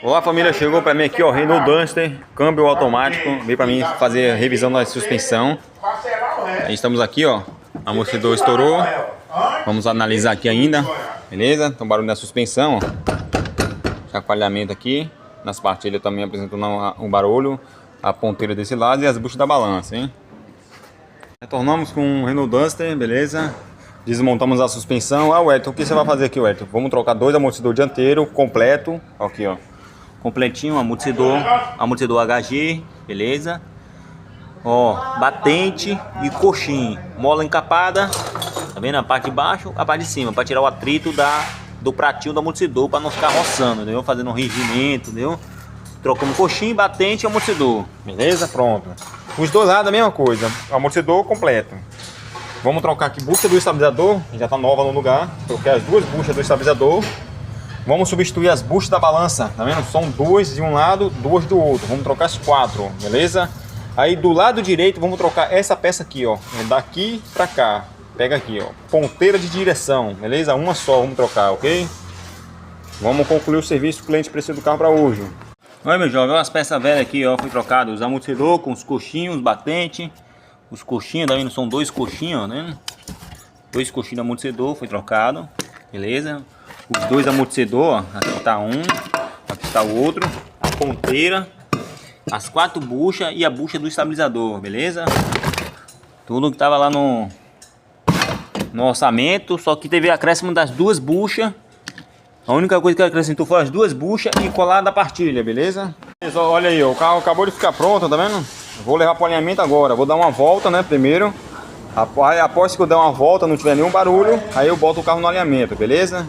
Olá família, chegou para mim aqui ó, Renault Duster, câmbio automático, veio para mim fazer a revisão da suspensão. Aí estamos aqui ó, amortecedor estourou, vamos analisar aqui ainda, beleza? Então barulho da suspensão, ó. Chacoalhamento aqui, nas partilhas também apresentando um barulho, a ponteira desse lado e as buchas da balança, hein? Retornamos com o Renault Duster, beleza? Desmontamos a suspensão. Ah, Wellington, o que você vai fazer aqui, Wellington? Vamos trocar dois amortecedores dianteiros completo, aqui ó. Completinho, amortecedor HG, beleza? Ó, batente e coxinha, mola encapada, tá vendo? A parte de baixo, a parte de cima, para tirar o atrito do pratinho do amortecedor, para não ficar roçando, entendeu? Fazendo um regimento, entendeu? Trocamos coxinha, batente e amortecedor, beleza? Pronto. Os dois lados a mesma coisa, amortecedor completo. Vamos trocar aqui bucha do estabilizador, já tá nova no lugar. Troquei as duas buchas do estabilizador. Vamos substituir as buchas da balança, tá vendo? São duas de um lado, duas do outro. Vamos trocar as quatro, beleza? Aí do lado direito vamos trocar essa peça aqui, ó. Daqui pra cá. Pega aqui, ó. Ponteira de direção, beleza? Uma só vamos trocar, ok? Vamos concluir o serviço que o cliente precisa do carro para hoje. Olha meu jovem, as peças velhas aqui, ó. Foi trocado os amortecedor com os coxinhos, batente. Os coxinhos, tá vendo? São dois coxinhos, ó, né? Dois coxinhos de amortecedor foi trocado, beleza? Os dois amortecedores, ó, aqui está um, aqui está o outro, a ponteira, as quatro buchas e a bucha do estabilizador, beleza? Tudo que estava lá no orçamento, só que teve acréscimo das duas buchas. A única coisa que acrescentou foi as duas buchas e colar da partilha, beleza? Olha aí, ó, o carro acabou de ficar pronto, tá vendo? Vou levar para o alinhamento agora, vou dar uma volta, né, primeiro. Após que eu der uma volta, não tiver nenhum barulho, aí eu boto o carro no alinhamento, beleza?